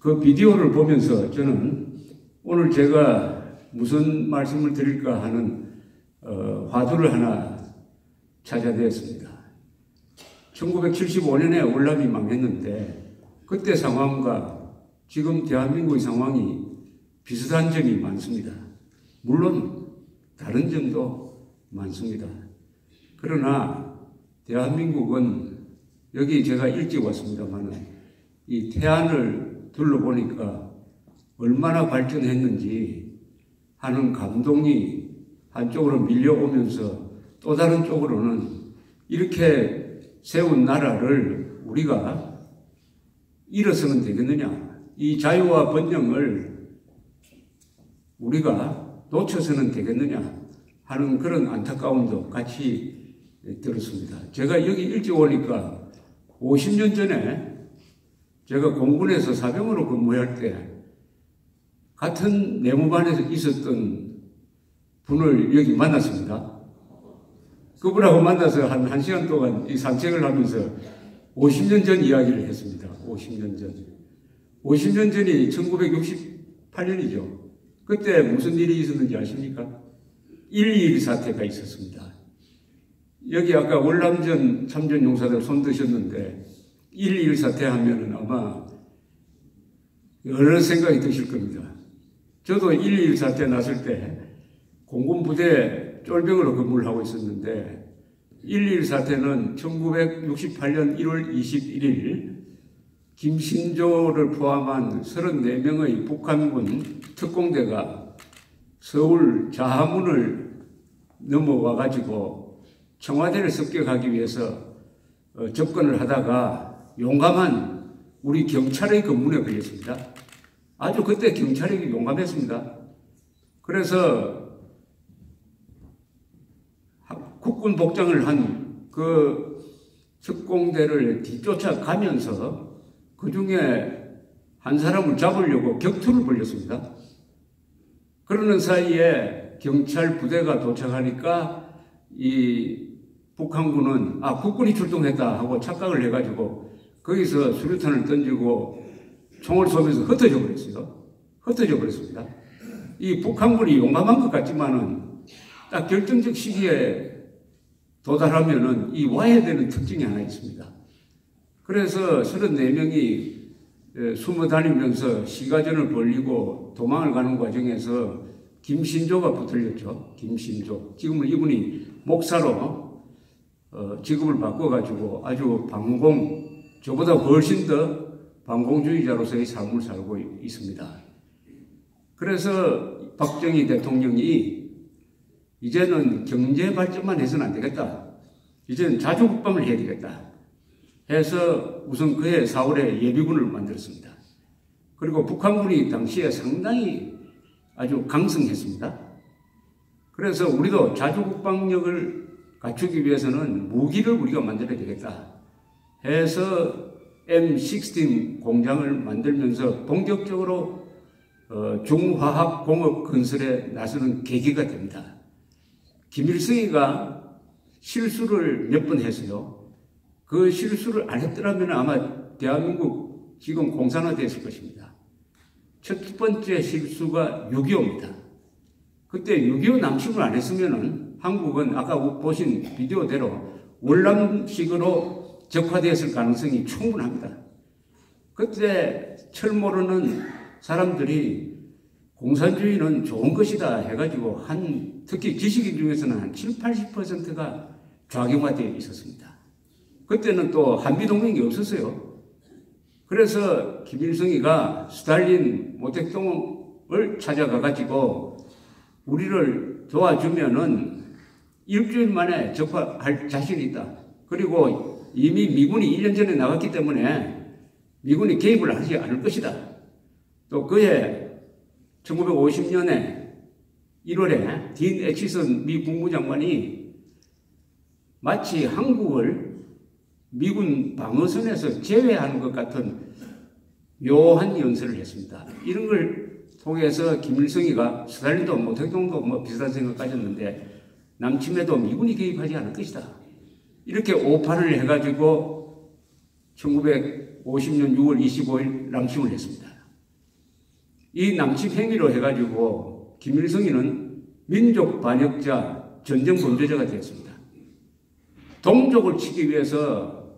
그 비디오를 보면서 저는 오늘 제가 무슨 말씀을 드릴까 하는 화두를 하나 찾아냈습니다. 1975년에 월남이 망했는데 그때 상황과 지금 대한민국의 상황이 비슷한 점이 많습니다. 물론 다른 점도 많습니다. 그러나 대한민국은 여기 제가 일찍 왔습니다만 이 태안을 둘러보니까 얼마나 발전했는지 하는 감동이 한쪽으로 밀려오면서 또 다른 쪽으로는 이렇게 세운 나라를 우리가 잃어서는 되겠느냐, 이 자유와 번영을 우리가 놓쳐서는 되겠느냐 하는 그런 안타까움도 같이 들었습니다. 제가 여기 일찍 오니까 50년 전에 제가 공군에서 사병으로 근무할 때 같은 내무반에서 있었던 분을 여기 만났습니다. 그분하고 만나서 한 1시간 동안 이 산책을 하면서 50년 전 이야기를 했습니다. 50년 전. 50년 전이 1968년이죠. 그때 무슨 일이 있었는지 아십니까? 1.21 사태가 있었습니다. 여기 아까 월남전 참전 용사들 손 드셨는데 1.21 사태 하면은 아마 여러 생각이 드실 겁니다. 저도 1.21 사태 났을 때 공군 부대 쫄병으로 근무를 하고 있었는데 1.21 사태는 1968년 1월 21일 김신조를 포함한 34명의 북한군 특공대가 서울 자하문을 넘어와 가지고 청와대를 습격하기 위해서 접근을 하다가 용감한 우리 경찰의 검문에 걸렸습니다. 아주 그때 경찰이 용감했습니다. 그래서 국군 복장을 한 그 특공대를 뒤쫓아가면서 그 중에 한 사람을 잡으려고 격투를 벌였습니다. 그러는 사이에 경찰 부대가 도착하니까 이 북한군은 국군이 출동했다 하고 착각을 해가지고 거기서 수류탄을 던지고 총을 쏘면서 흩어져 버렸어요. 흩어져 버렸습니다. 이 북한군이 용감한 것 같지만은 딱 결정적 시기에 도달하면은 이 와야 되는 특징이 하나 있습니다. 그래서 34명이 숨어 다니면서 시가전을 벌이고 도망을 가는 과정에서 김신조가 붙들렸죠. 김신조. 지금은 이분이 목사로 직업을 바꿔가지고 아주 저보다 훨씬 더 반공주의자로서의 삶을 살고 있습니다. 그래서 박정희 대통령이 이제는 경제 발전만 해서는 안 되겠다. 이제는 자주국방을 해야 되겠다. 해서 우선 그해 4월에 예비군을 만들었습니다. 그리고 북한군이 당시에 상당히 아주 강성했습니다. 그래서 우리도 자주국방력을 갖추기 위해서는 무기를 우리가 만들어야 되겠다. 해서 M16 공장을 만들면서 본격적으로 중화학 공업 건설에 나서는 계기가 됩니다. 김일성이가 실수를 몇 번 했어요. 그 실수를 안 했더라면 아마 대한민국 지금 공산화됐을 것입니다. 첫 번째 실수가 6.25입니다. 그때 6.25 남침을 안 했으면은 한국은 아까 보신 비디오대로 월남식으로 적화되었을 가능성이 충분합니다. 그때 철 모르는 사람들이 공산주의는 좋은 것이다 해가지고 특히 지식인 중에서는 한 70~80%가 좌경화되어 있었습니다. 그때는 또 한미동맹이 없었어요. 그래서 김일성이가 스탈린, 모택동을 찾아가가지고 우리를 도와주면은 일주일 만에 적화할 자신이 있다. 그리고 이미 미군이 1년 전에 나갔기 때문에 미군이 개입을 하지 않을 것이다. 또 그해 1950년에 1월에 딘 애치슨 미 국무장관이 마치 한국을 미군 방어선에서 제외하는 것 같은 묘한 연설을 했습니다. 이런 걸 통해서 김일성이가 스탈린도 모택동도 비슷한 생각 가졌는데 남침에도 미군이 개입하지 않을 것이다. 이렇게 오판을 해가지고 1950년 6월 25일 남침을 했습니다. 이 남침 행위로 해가지고 김일성이는 민족 반역자, 전쟁 범죄자가 되었습니다. 동족을 치기 위해서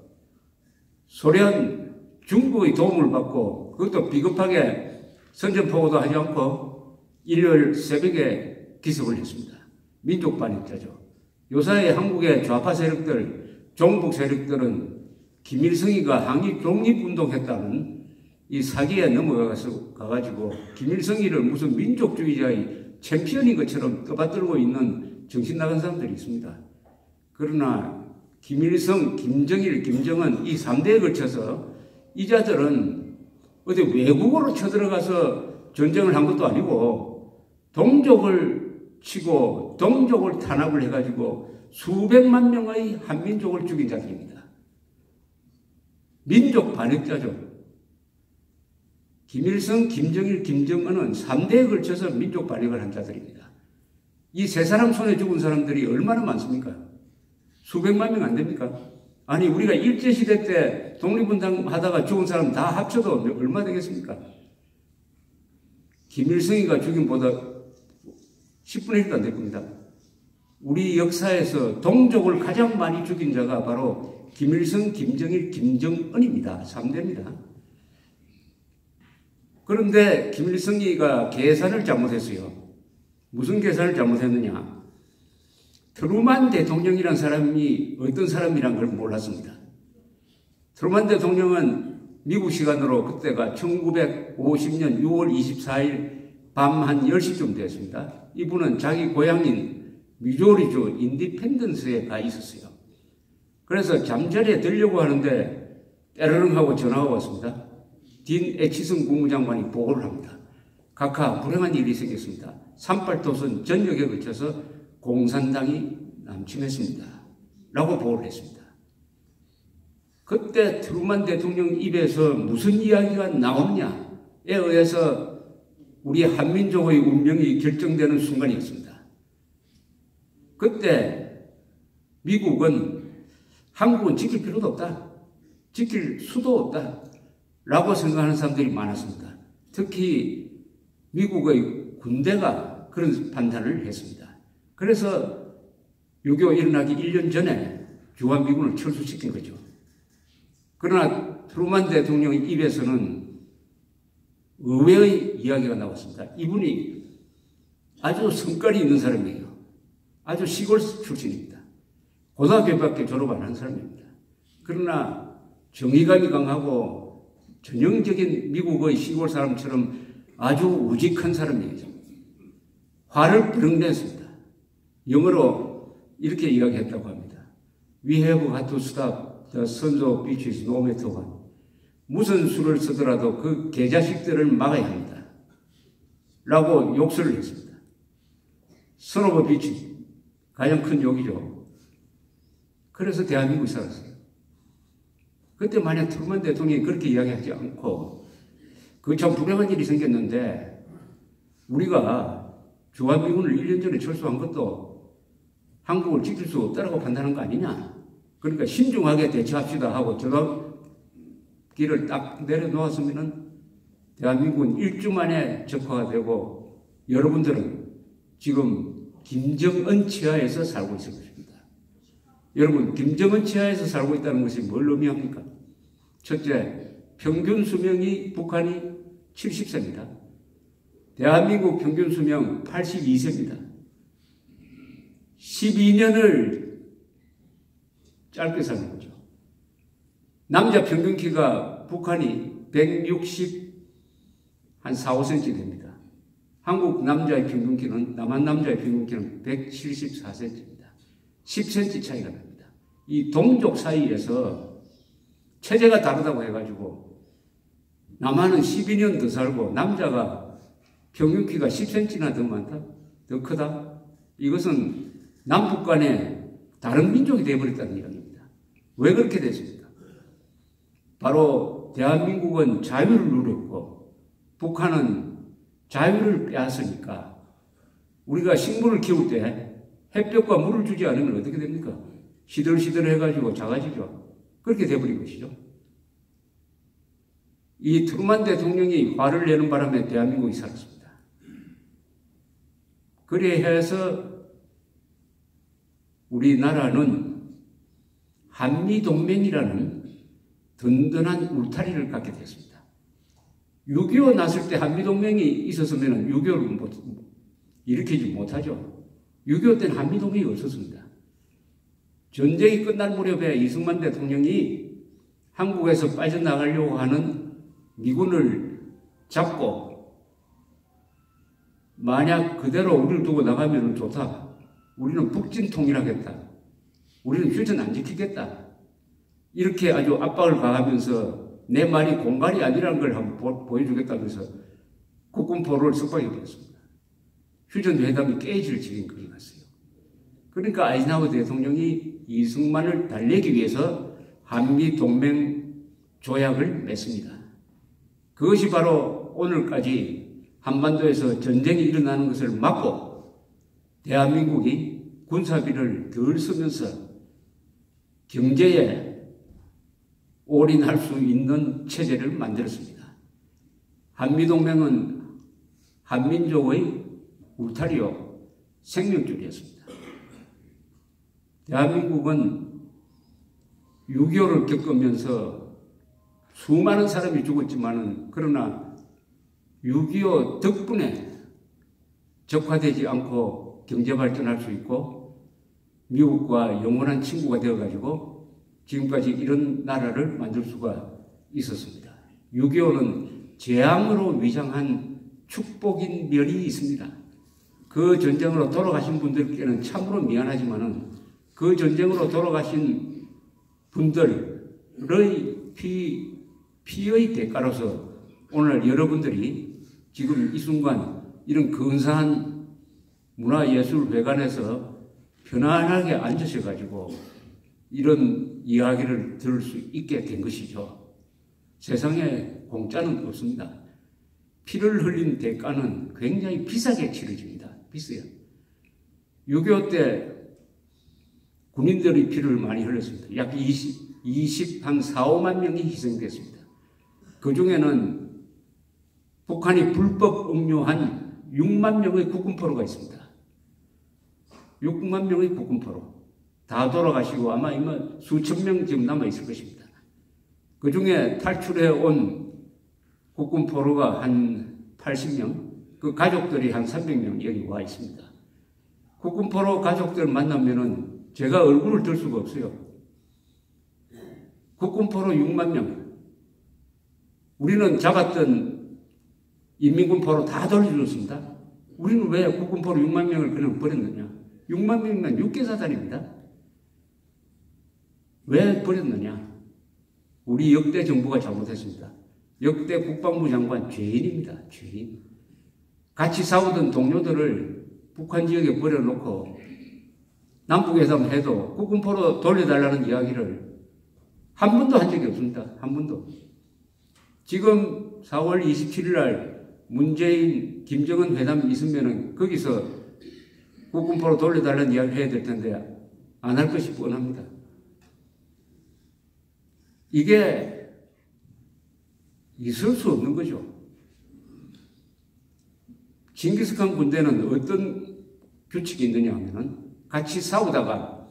소련, 중국의 도움을 받고 그것도 비겁하게 선전포고도 하지 않고 일요일 새벽에 기습을 했습니다. 민족 반역자죠. 요사이 한국의 좌파 세력들, 종북 세력들은 김일성이가 항일 독립운동했다는 이 사기에 넘어가가지고 김일성이를 무슨 민족주의자의 챔피언인 것처럼 떠받들고 있는 정신 나간 사람들이 있습니다. 그러나 김일성, 김정일, 김정은 이 3대에 걸쳐서 이 자들은 어디 외국으로 쳐들어가서 전쟁을 한 것도 아니고 동족을 치고 동족을 탄압을 해가지고 수백만 명의 한민족을 죽인 자들입니다. 민족 반역자죠. 김일성, 김정일, 김정은은 3대에 걸쳐서 민족 반역을 한 자들입니다. 이 세 사람 손에 죽은 사람들이 얼마나 많습니까? 수백만 명 안 됩니까? 아니 우리가 일제시대 때 독립운동 하다가 죽은 사람 다 합쳐도 얼마 되겠습니까? 김일성이가 죽인 보다 10분의 1도 안 될 겁니다. 우리 역사에서 동족을 가장 많이 죽인 자가 바로 김일성, 김정일, 김정은입니다. 3대입니다. 그런데 김일성이가 계산을 잘못했어요. 무슨 계산을 잘못했느냐? 트루만 대통령이라는 사람이 어떤 사람이란 걸 몰랐습니다. 트루만 대통령은 미국 시간으로 그때가 1950년 6월 24일 밤 한 10시쯤 됐습니다. 이분은 자기 고향인 미조리주 인디펜던스에 가 있었어요. 그래서 잠자리에 들려고 하는데 때르릉 하고 전화가 왔습니다. 딘 애치성 국무장관이 보고를 합니다. 각하 불행한 일이 생겼습니다. 38도선 전역에 걸쳐서 공산당이 남침했습니다. 라고 보고를 했습니다. 그때 트루만 대통령 입에서 무슨 이야기가 나오느냐에 의해서 우리 한민족의 운명이 결정되는 순간이었습니다. 그때 미국은 한국은 지킬 필요도 없다. 지킬 수도 없다. 라고 생각하는 사람들이 많았습니다. 특히 미국의 군대가 그런 판단을 했습니다. 그래서 6.25 일어나기 1년 전에 주한미군을 철수시킨 거죠. 그러나 트루만 대통령의 입에서는 의외의 이야기가 나왔습니다. 이분이 아주 성깔이 있는 사람이에요. 아주 시골 출신입니다. 고등학교밖에 졸업 안 한 사람입니다. 그러나 정의감이 강하고 전형적인 미국의 시골 사람처럼 아주 우직한 사람이에요. 화를 부릉 냈습니다. 영어로 이렇게 이야기했다고 합니다. We have got to stop the sons of bitches no matter what. 무슨 수를 쓰더라도 그 개자식들을 막아야 합니다. 라고 욕설을 했습니다. Son of a bitch. 가장 큰 욕이죠. 그래서 대한민국이 살았어요. 그때 만약 트루만 대통령이 그렇게 이야기하지 않고 그 참 불행한 일이 생겼는데 우리가 주한미군을 1년 전에 철수한 것도 한국을 지킬 수 없다고 판단한 거 아니냐. 그러니까 신중하게 대처합시다 하고 저격기를 딱 내려놓았으면 대한민국은 1주 만에 적화가 되고 여러분들은 지금 김정은 치하에서 살고 있을 것입니다. 여러분 김정은 치하에서 살고 있다는 것이 뭘 의미합니까? 첫째, 평균 수명이 북한이 70세입니다. 대한민국 평균 수명 82세입니다. 12년을 짧게 사는 거죠. 남자 평균 키가 북한이 160, 한 4, 5cm 됩니다. 한국 남자의 평균 키는, 남한 남자의 평균 키는 174cm입니다. 10cm 차이가 납니다. 이 동족 사이에서 체제가 다르다고 해가지고 남한은 12년 더 살고 남자가 평균 키가 10cm나 더 많다? 더 크다? 이것은 남북 간에 다른 민족이 되어버렸다는 이야기입니다. 왜 그렇게 됐습니까? 바로 대한민국은 자유를 누렸고 북한은 자유를 빼앗으니까 우리가 식물을 키울 때 햇볕과 물을 주지 않으면 어떻게 됩니까? 시들시들 해가지고 작아지죠. 그렇게 돼버린 것이죠. 이 트루만 대통령이 화를 내는 바람에 대한민국이 살았습니다. 그래 해서 우리나라는 한미동맹이라는 든든한 울타리를 갖게 됐습니다. 6.25 났을 때 한미동맹이 있었으면 6.25를 일으키지 못하죠. 6.25 때는 한미동맹이 없었습니다. 전쟁이 끝날 무렵에 이승만 대통령이 한국에서 빠져나가려고 하는 미군을 잡고 만약 그대로 우리를 두고 나가면 좋다. 우리는 북진 통일하겠다. 우리는 휴전 안 지키겠다. 이렇게 아주 압박을 가하면서 내 말이 공갈이 아니라는 걸 한번 보여주겠다면서 국군포로를 석방해버렸습니다. 휴전 회담이 깨질 지경까지 갔어요. 그러니까 아이젠하워 대통령이 이승만을 달래기 위해서 한미동맹 조약을 맺습니다. 그것이 바로 오늘까지 한반도에서 전쟁이 일어나는 것을 막고 대한민국이 군사비를 덜 쓰면서 경제에 올인할 수 있는 체제를 만들었습니다. 한미동맹은 한민족의 울타리요 생명줄이었습니다. 대한민국은 6.25를 겪으면서 수많은 사람이 죽었지만은 그러나 6.25 덕분에 적화되지 않고 경제 발전할 수 있고 미국과 영원한 친구가 되어가지고 지금까지 이런 나라를 만들 수가 있었습니다. 6.25는 재앙으로 위장한 축복인 면이 있습니다. 그 전쟁으로 돌아가신 분들께는 참으로 미안하지만은 그 전쟁으로 돌아가신 분들의 피의 대가로서 오늘 여러분들이 지금 이 순간 이런 근사한 문화예술회관에서 편안하게 앉으셔가지고 이런 이야기를 들을 수 있게 된 것이죠. 세상에 공짜는 없습니다. 피를 흘린 대가는 굉장히 비싸게 치러집니다. 비싸요. 6.25 때 군인들이 피를 많이 흘렸습니다. 약 4, 5만 명이 희생됐습니다. 그 중에는 북한이 불법 억류한 6만 명의 국군포로가 있습니다. 6만 명의 국군포로. 다 돌아가시고 아마 수천 명 지금 남아있을 것입니다. 그 중에 탈출해 온 국군포로가 한 80명, 그 가족들이 한 300명 여기 와 있습니다. 국군포로 가족들 만나면은 제가 얼굴을 들 수가 없어요. 국군포로 6만 명. 우리는 잡았던 인민군포로 다 돌려줬습니다. 우리는 왜 국군포로 6만 명을 그냥 버렸느냐? 6만 명이면 육개사단입니다. 왜 버렸느냐? 우리 역대 정부가 잘못했습니다. 역대 국방부 장관 죄인입니다. 죄인. 같이 싸우던 동료들을 북한 지역에 버려놓고 남북회담 해도 국군포로 돌려달라는 이야기를 한 번도 한 적이 없습니다. 한 번도. 지금 4월 27일 날 문재인, 김정은 회담이 있으면은 거기서 국군포로 돌려달라는 이야기를 해야 될 텐데 안 할 것이 뻔합니다. 이게 있을 수 없는 거죠. 징기스칸 군대는 어떤 규칙이 있느냐 하면은 같이 싸우다가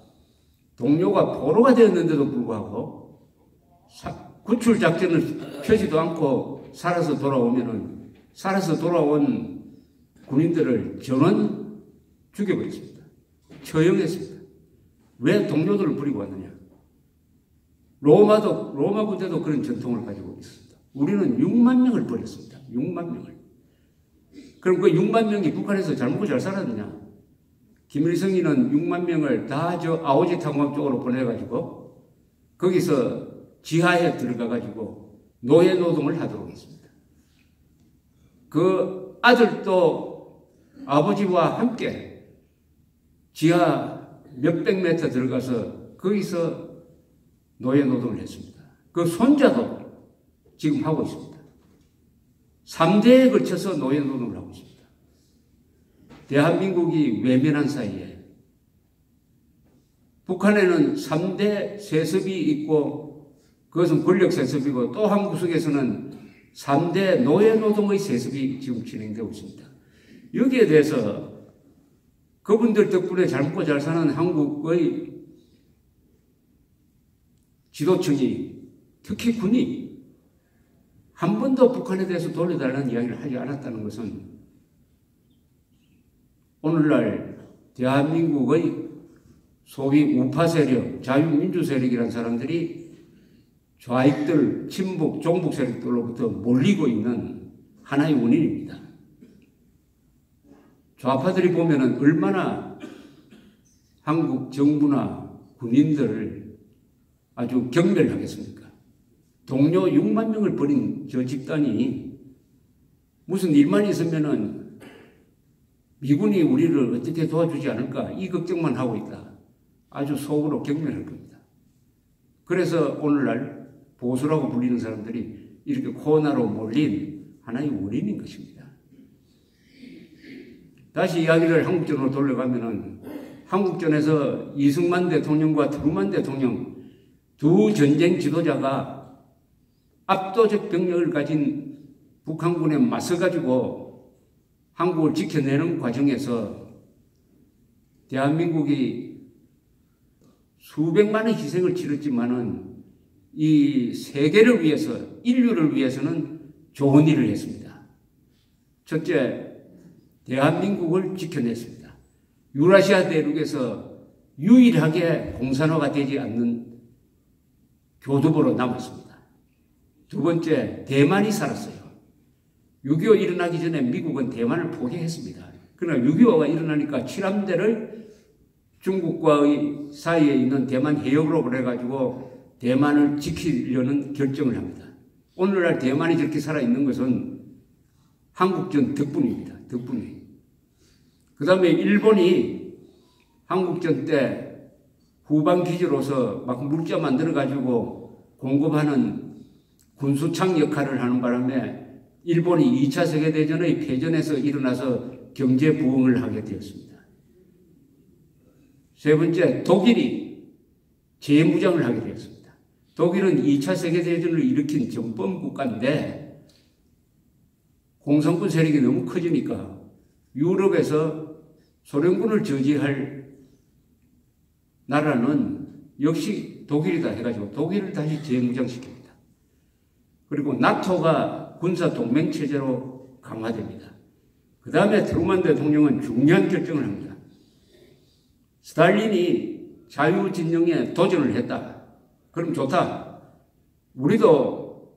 동료가 포로가 되었는데도 불구하고 구출 작전을 펴지도 않고 살아서 돌아오면은 살아서 돌아온 군인들을 전원 죽여버렸습니다. 처형했습니다. 왜 동료들을 버리고 왔느냐? 로마 군대도 그런 전통을 가지고 있습니다. 우리는 6만 명을 버렸습니다. 6만 명을. 그럼 그 6만 명이 북한에서 잘 먹고 잘 살았느냐? 김일성이는 6만 명을 다 저 아오지 탄광 쪽으로 보내가지고 거기서 지하에 들어가가지고 노예 노동을 하도록 했습니다. 그 아들도 아버지와 함께 지하 몇백 미터 들어가서 거기서 노예 노동을 했습니다. 그 손자도 지금 하고 있습니다. 3대에 걸쳐서 노예 노동을 하고 있습니다. 대한민국이 외면한 사이에 북한에는 3대 세습이 있고 그것은 권력 세습이고 또 한 구석에서는 3대 노예노동의 세습이 지금 진행되고 있습니다. 여기에 대해서 그분들 덕분에 잘 먹고 잘 사는 한국의 지도층이, 특히 군이 한 번도 북한에 대해서 돌려달라는 이야기를 하지 않았다는 것은 오늘날 대한민국의 소위 우파 세력, 자유민주 세력이라는 사람들이 좌익들, 친북, 종북 세력들로부터 몰리고 있는 하나의 원인입니다. 좌파들이 보면은 얼마나 한국 정부나 군인들을 아주 경멸하겠습니까? 동료 6만 명을 버린 저 집단이 무슨 일만 있으면은 미군이 우리를 어떻게 도와주지 않을까 이 걱정만 하고 있다. 아주 속으로 경멸할 겁니다. 그래서 오늘날 보수라고 불리는 사람들이 이렇게 코너로 몰린 하나의 원인인 것입니다. 다시 이야기를 한국전으로 돌려가면은 한국전에서 이승만 대통령과 트루만 대통령 두 전쟁 지도자가 압도적 병력을 가진 북한군에 맞서가지고 한국을 지켜내는 과정에서 대한민국이 수백만의 희생을 치렀지만은 이 세계를 위해서, 인류를 위해서는 좋은 일을 했습니다. 첫째, 대한민국을 지켜냈습니다. 유라시아 대륙에서 유일하게 공산화가 되지 않는 교두보로 남았습니다. 두 번째, 대만이 살았어요. 6.25 일어나기 전에 미국은 대만을 포기했습니다. 그러나 6.25가 일어나니까 칠함대를 중국과의 사이에 있는 대만 해역으로 보내가지고 대만을 지키려는 결정을 합니다. 오늘날 대만이 저렇게 살아있는 것은 한국전 덕분입니다. 덕분이에요. 그 다음에 일본이 한국전 때 후방기지로서 막 물자 만들어가지고 공급하는 군수창 역할을 하는 바람에 일본이 2차 세계대전의 패전에서 일어나서 경제 부흥을 하게 되었습니다. 세 번째, 독일이 재무장을 하게 되었습니다. 독일은 2차 세계대전을 일으킨 전범 국가인데 공산군 세력이 너무 커지니까 유럽에서 소련군을 저지할 나라는 역시 독일이다 해가지고 독일을 다시 재무장시킵니다. 그리고 나토가 군사 동맹 체제로 강화됩니다. 그 다음에 트루만 대통령은 중요한 결정을 합니다. 스탈린이 자유진영에 도전을 했다. 그럼 좋다. 우리도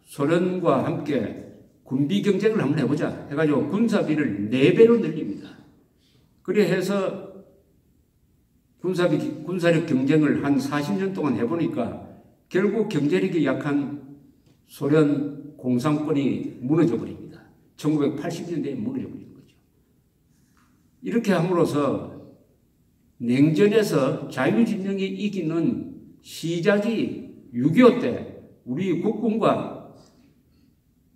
소련과 함께 군비 경쟁을 한번 해보자 해가지고 군사비를 4배로 늘립니다. 그래 해서 군사력 경쟁을 한 40년 동안 해보니까 결국 경제력이 약한 소련 공산권이 무너져 버립니다. 1980년대에 무너져 버리는 거죠. 이렇게 함으로써 냉전에서 자유진영이 이기는 시작이 6.25 때 우리 국군과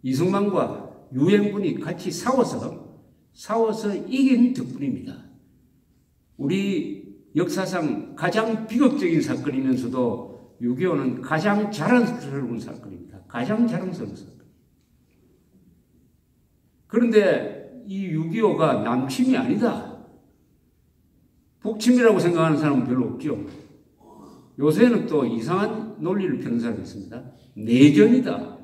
이승만과 유엔군이 같이 싸워서 이긴 덕분입니다. 우리 역사상 가장 비극적인 사건이면서도 6.25는 가장 자랑스러운 사건입니다. 가장 자랑스러운 사건. 그런데 이 6.25가 남침이 아니다. 북침이라고 생각하는 사람은 별로 없죠. 요새는 또 이상한 논리를 펴는 사람이 있습니다. 내전이다.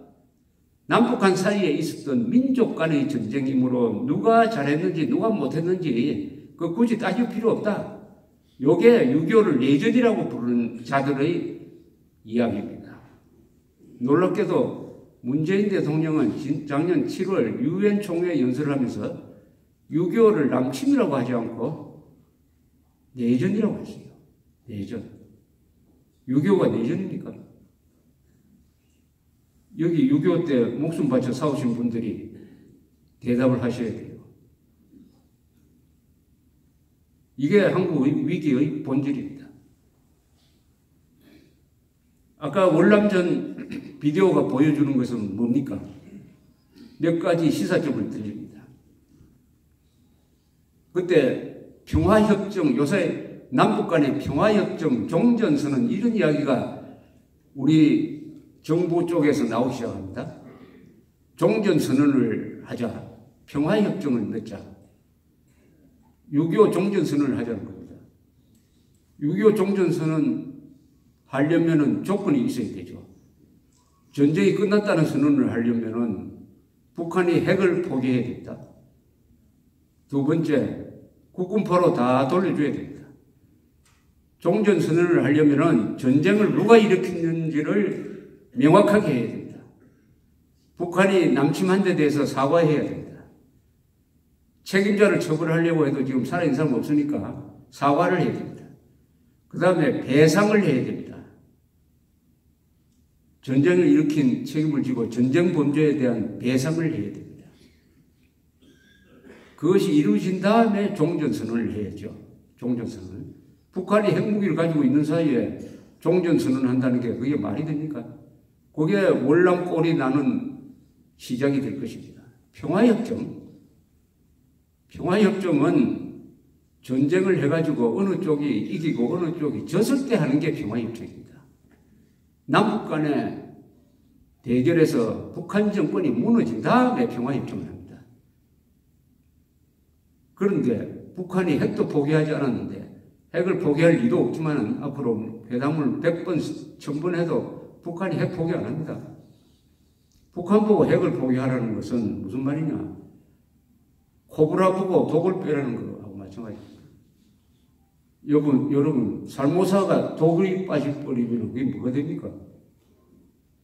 남북한 사이에 있었던 민족 간의 전쟁이므로 누가 잘했는지 누가 못했는지 그 굳이 따질 필요 없다. 요게 6.25를 내전이라고 부르는 자들의 이야기입니다. 놀랍게도 문재인 대통령은 작년 7월 유엔 총회 연설을 하면서 6.25를 남침이라고 하지 않고 내전이라고 했어요. 내전. 6.25가 내전입니까? 여기 6.25 때 목숨 바쳐 싸우신 분들이 대답을 하셔야 돼요. 이게 한국 위기의 본질입니다. 아까 월남전 비디오가 보여주는 것은 뭡니까? 몇 가지 시사점을 들립니다. 그때 평화협정, 요새 남북 간의 평화협정 종전선언 이런 이야기가 우리 정부 쪽에서 나오기 시작합니다. 종전선언을 하자. 평화협정을 맺자. 6.25 종전선언을 하자는 겁니다. 6.25 종전선언 하려면은 조건이 있어야 되죠. 전쟁이 끝났다는 선언을 하려면은 북한이 핵을 포기해야 된다. 두 번째, 국군포로 다 돌려줘야 됩니다. 종전선언을 하려면은 전쟁을 누가 일으켰는지를 명확하게 해야 됩니다. 북한이 남침한 데 대해서 사과해야 됩니다. 책임자를 처벌하려고 해도 지금 살아있는 사람 없으니까 사과를 해야 됩니다. 그 다음에 배상을 해야 됩니다. 전쟁을 일으킨 책임을 지고 전쟁 범죄에 대한 배상을 해야 됩니다. 그것이 이루어진 다음에 종전선언을 해야죠. 종전선언. 북한이 핵무기를 가지고 있는 사이에 종전선언을 한다는 게 그게 말이 됩니까? 그게 월남꼴이 나는 시작이 될 것입니다. 평화협정. 평화협정은 전쟁을 해가지고 어느 쪽이 이기고 어느 쪽이 졌을 때 하는 게 평화협정입니다. 남북 간의 대결에서 북한 정권이 무너진 다음에 평화협정을 합니다. 그런데 북한이 핵도 포기하지 않았는데 핵을 포기할 리도 없지만 앞으로 회담을 100번, 1000번 해도 북한이 핵 포기 안 합니다. 북한 보고 핵을 포기하라는 것은 무슨 말이냐? 코브라 보고 독을 빼라는 거하고 마찬가지입니다. 여러분, 살모사가 독이 빠져버리면 그게 뭐가 됩니까?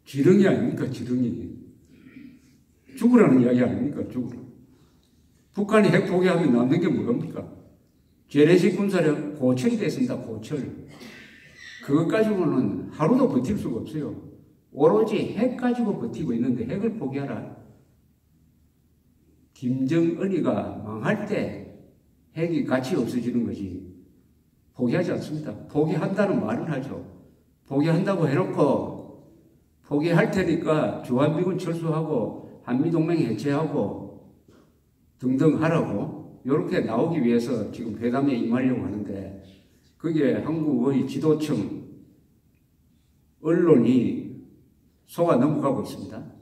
지렁이 아닙니까? 지렁이. 죽으라는 이야기 아닙니까? 죽으라. 북한이 핵 포기하면 남는 게 뭐랍니까? 재래식 군사력 고철이 됐습니다. 고철. 그것 가지고는 하루도 버틸 수가 없어요. 오로지 핵 가지고 버티고 있는데 핵을 포기하라. 김정은이가 망할 때 핵이 가치 없어지는 거지 포기하지 않습니다. 포기한다는 말은 하죠. 포기한다고 해놓고 포기할 테니까 주한미군 철수하고 한미동맹 해체하고 등등 하라고 이렇게 나오기 위해서 지금 회담에 임하려고 하는데 그게 한국의 지도층 언론이 속아 넘어가고 있습니다.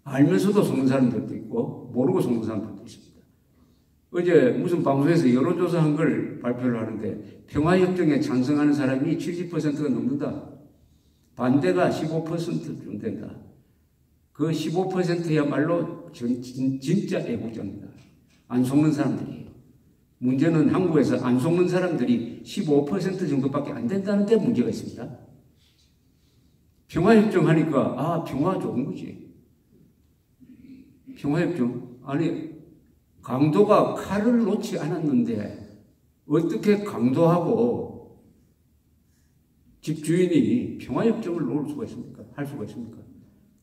알면서도 속는 사람들도 있고 모르고 속는 사람들도 있습니다. 어제 무슨 방송에서 여론조사한 걸 발표를 하는데 평화협정에 찬성하는 사람이 70%가 넘는다. 반대가 15%쯤 된다. 그 15%야말로 진짜 애국자입니다. 안 속는 사람들이에요. 문제는 한국에서 안 속는 사람들이 15% 정도밖에 안 된다는 데 문제가 있습니다. 평화협정 하니까 평화 좋은 거지. 평화협정? 아니 강도가 칼을 놓지 않았는데 어떻게 강도하고 집주인이 평화협정을 놓을 수가 있습니까? 할 수가 있습니까?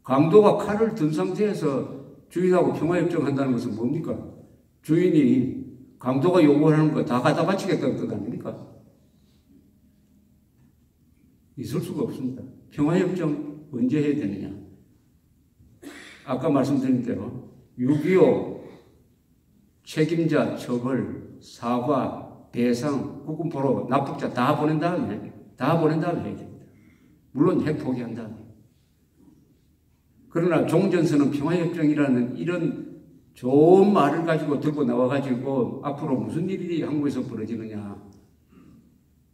강도가 칼을 든 상태에서 주인하고 평화협정 한다는 것은 뭡니까? 주인이 강도가 요구하는 거 다 갖다 바치겠다는 뜻 아닙니까? 있을 수가 없습니다. 평화협정 언제 해야 되느냐? 아까 말씀드린 대로 6.25 책임자 처벌, 사과, 배상, 국군포로 납북자 다 보낸 다음에 해야 됩니다. 물론 핵 포기한 다음에. 그러나 종전선언 평화협정이라는 이런 좋은 말을 가지고 들고 나와가지고 앞으로 무슨 일이 한국에서 벌어지느냐.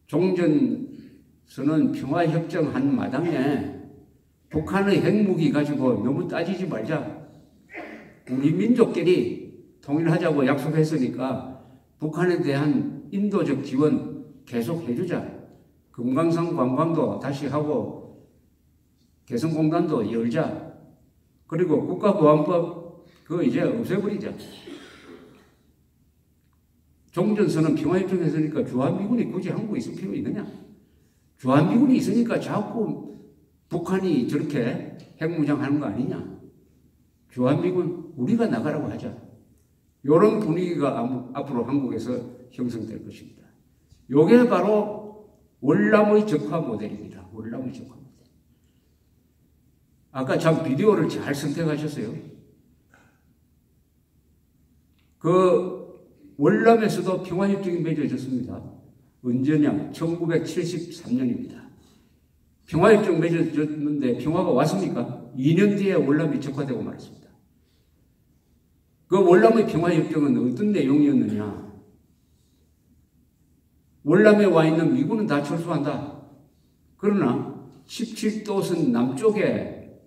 종전선언 평화협정 한 마당에 북한의 핵무기 가지고 너무 따지지 말자. 우리 민족끼리 통일하자고 약속했으니까 북한에 대한 인도적 지원 계속 해주자. 금강산 관광도 다시 하고 개성공단도 열자. 그리고 국가보안법 그거 이제 없애버리자. 종전선언 평화협정 했으니까 주한미군이 굳이 한국에 있을 필요 있느냐? 주한미군이 있으니까 자꾸 북한이 저렇게 핵무장하는 거 아니냐? 주한미군 우리가 나가라고 하자. 이런 분위기가 앞으로 한국에서 형성될 것입니다. 이게 바로 월남의 적화 모델입니다. 월남의 적화 모델. 아까 참 비디오를 잘 선택하셨어요. 그 월남에서도 평화협정이 맺어졌습니다. 언제냐? 1973년입니다. 평화협정 맺어졌는데 평화가 왔습니까? 2년 뒤에 월남이 적화되고 말았습니다. 그 월남의 평화협정은 어떤 내용이었느냐? 월남에 와 있는 미군은 다 철수한다. 그러나 17도선 남쪽에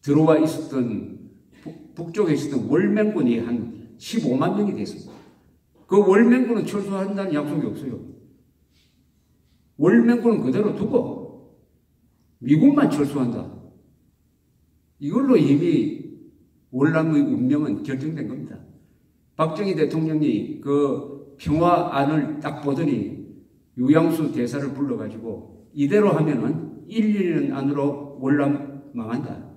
들어와 있었던 북쪽에 있었던 월맹군이 한 15만 명이 됐습니다. 그 월맹군은 철수한다는 약속이 없어요. 월맹군은 그대로 두고 미군만 철수한다. 이걸로 이미 월남의 운명은 결정된 겁니다. 박정희 대통령이 그 평화안을 딱 보더니 유양수 대사를 불러가지고 이대로 하면은 1, 2년 안으로 월남 망한다.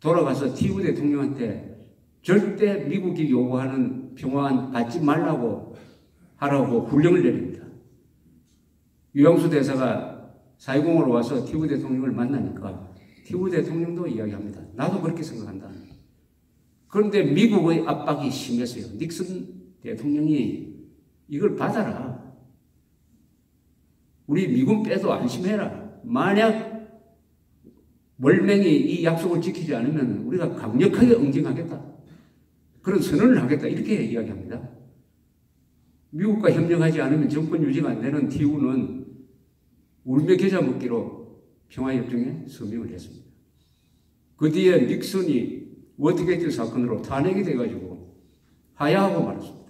돌아가서 티우 대통령한테 절대 미국이 요구하는 평화안 받지 말라고 하라고 훈령을 내립니다. 유양수 대사가 4.20으로 와서 티우 대통령을 만나니까 티우 대통령도 이야기합니다. 나도 그렇게 생각한다. 그런데 미국의 압박이 심했어요. 닉슨 대통령이 이걸 받아라. 우리 미군 빼도 안심해라. 만약 월맹이 이 약속을 지키지 않으면 우리가 강력하게 응징하겠다. 그런 선언을 하겠다. 이렇게 이야기합니다. 미국과 협력하지 않으면 정권 유지가 안 되는 TU는 울며 겨자 먹기로 평화협정에 서명을 했습니다. 그 뒤에 닉슨이 워터게이트 사건으로 탄핵이 돼가지고 하야하고 말았습니다.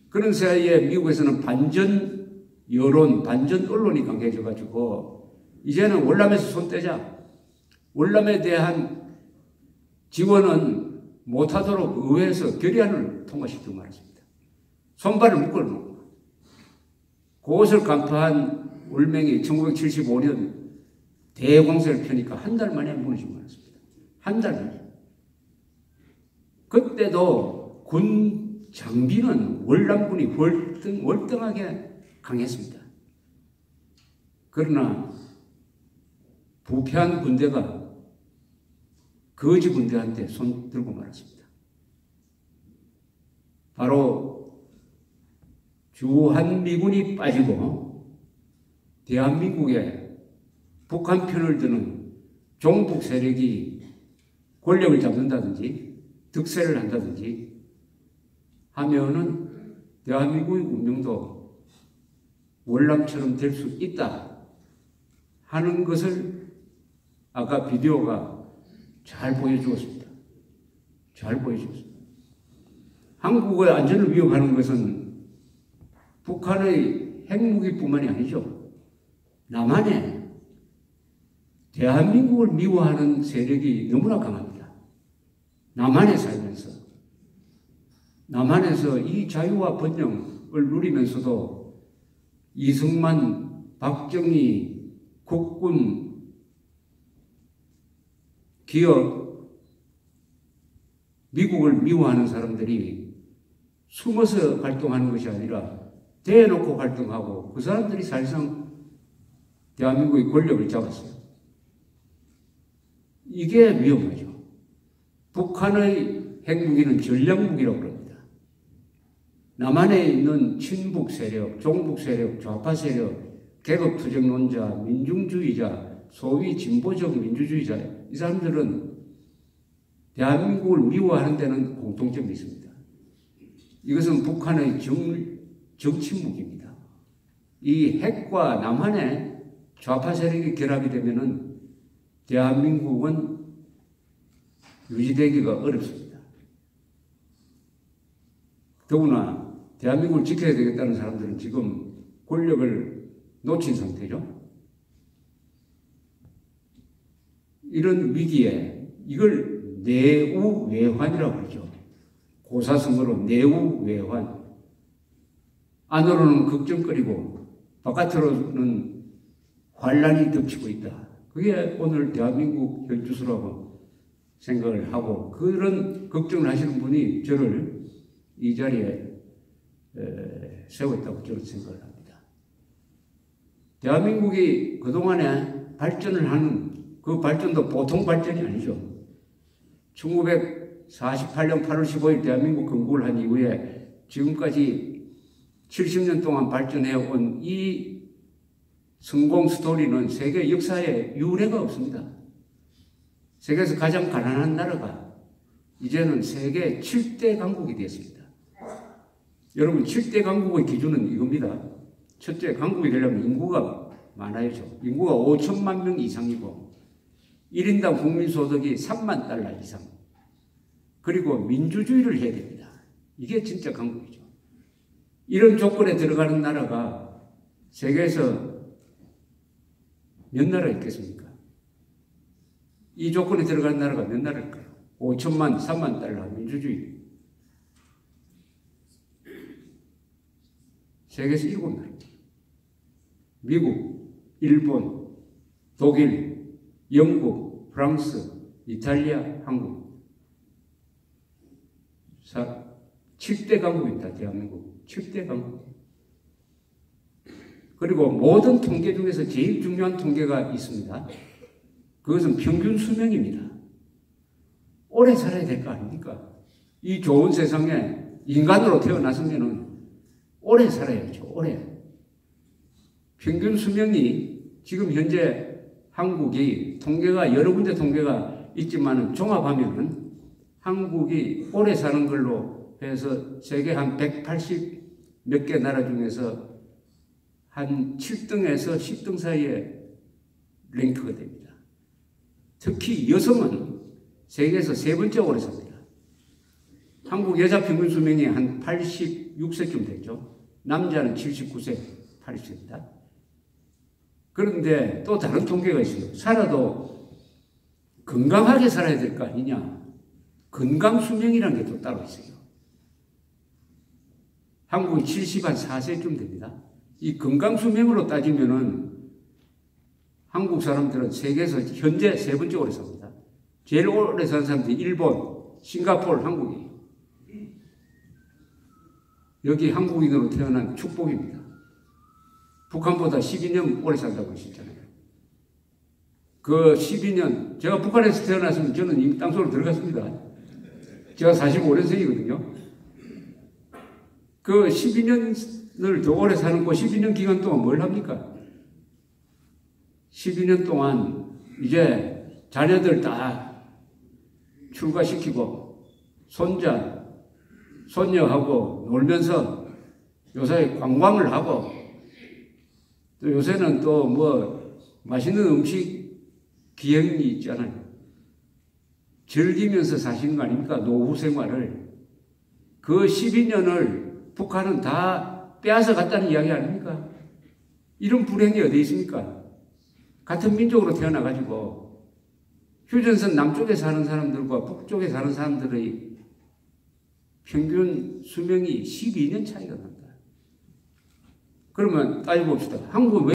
그런 사이에 미국에서는 반전 여론, 반전 언론이 강해져가지고 이제는 월남에서 손 떼자. 월남에 대한 지원은 못하도록 의회에서 결의안을 통과시키고 말았습니다. 손발을 묶어놓고 그것을 간파한 월맹이 1975년 대공세를 펴니까 한 달 만에 무너지고 말았습니다. 한 달 만에. 그때도 군 장비는 월남군이 월등하게 강했습니다. 그러나 부패한 군대가 거지 군대한테 손 들고 말았습니다. 바로 주한미군이 빠지고 대한민국의 북한 편을 드는 종북 세력이 권력을 잡는다든지 득세를 한다든지 하면은 대한민국의 운명도 월남처럼 될 수 있다 하는 것을 아까 비디오가 잘 보여주었습니다. 잘 보여주었습니다. 한국의 안전을 위협하는 것은 북한의 핵무기뿐만이 아니죠. 남한에 대한민국을 미워하는 세력이 너무나 강합니다. 남한에 살면서 남한에서 이 자유와 번영을 누리면서도 이승만, 박정희, 국군, 기업, 미국을 미워하는 사람들이 숨어서 활동하는 것이 아니라 대놓고 활동하고 그 사람들이 사실상 대한민국의 권력을 잡았어요. 이게 위험하죠. 북한의 핵무기는 전략무기라고 합니다. 남한에 있는 친북 세력, 종북 세력, 좌파 세력, 계급투쟁론자, 민중주의자, 소위 진보적 민주주의자, 이 사람들은 대한민국을 미워하는 데는 공통점이 있습니다. 이것은 북한의 정치무기입니다. 이 핵과 남한의 좌파 세력이 결합이 되면은 대한민국은 유지되기가 어렵습니다. 더구나 대한민국을 지켜야 되겠다는 사람들은 지금 권력을 놓친 상태죠. 이런 위기에 이걸 내우외환이라고 그러죠. 고사성어로 내우외환. 안으로는 걱정거리고 바깥으로는 환란이 덮치고 있다. 그게 오늘 대한민국 현주소라고 생각을 하고 그런 걱정을 하시는 분이 저를 이 자리에 세웠다고 저는 생각을 합니다. 대한민국이 그동안에 발전을 하는 그 발전도 보통 발전이 아니죠. 1948년 8월 15일 대한민국 건국을 한 이후에 지금까지 70년 동안 발전해온 이 성공 스토리는 세계 역사에 유례가 없습니다. 세계에서 가장 가난한 나라가 이제는 세계 7대 강국이 되었습니다. 여러분 7대 강국의 기준은 이겁니다. 첫째, 강국이 되려면 인구가 많아야죠. 인구가 5천만 명 이상이고 1인당 국민소득이 3만 달러 이상. 그리고 민주주의를 해야 됩니다. 이게 진짜 강국이죠. 이런 조건에 들어가는 나라가 세계에서 몇 나라 있겠습니까? 이 조건에 들어가는 나라가 몇 나라일까요? 5천만, 3만 달러 민주주의. 세계에서 7나라. 미국, 일본, 독일, 영국, 프랑스, 이탈리아, 한국. 7대 강국입니다. 대한민국. 7대 강국. 그리고 모든 통계 중에서 제일 중요한 통계가 있습니다. 그것은 평균 수명입니다. 오래 살아야 될 거 아닙니까? 이 좋은 세상에 인간으로 태어났으면 오래 살아야죠. 오래. 평균 수명이 지금 현재 한국이 통계가 여러 군데 통계가 있지만 종합하면은 한국이 오래 사는 걸로 해서 세계 한 180 몇 개 나라 중에서 한 7등에서 10등 사이에 랭크가 됩니다. 특히 여성은 세계에서 3번째 오래 삽니다. 한국 여자 평균 수명이 한 86세쯤 되죠. 남자는 79세, 80세입니다. 그런데 또 다른 통계가 있어요. 살아도 건강하게 살아야 될 거 아니냐. 건강수명이라는 게 또 따로 있어요. 한국이 74세쯤 됩니다. 이 건강수명으로 따지면은 한국 사람들은 세계에서 현재 3번째 오래 삽니다. 제일 오래 사는 사람들이 일본, 싱가포르, 한국이. 여기 한국인으로 태어난 축복입니다. 북한보다 12년 오래 산다고 하셨잖아요. 그 12년, 제가 북한에서 태어났으면 저는 이미 땅속으로 들어갔습니다. 제가 45년생이거든요. 그 12년을 더 오래 사는 거 12년 기간 동안 뭘 합니까? 12년 동안 이제 자녀들 다 출가시키고 손자, 손녀하고 놀면서 요새 관광을 하고 또 요새는 또 뭐 맛있는 음식 기행이 있잖아요. 즐기면서 사시는 거 아닙니까? 노후 생활을. 그 12년을 북한은 다 빼앗아 갔다는 이야기 아닙니까? 이런 불행이 어디 있습니까? 같은 민족으로 태어나가지고 휴전선 남쪽에 사는 사람들과 북쪽에 사는 사람들의 평균 수명이 12년 차이가 난다. 그러면 따져봅시다. 한국은 왜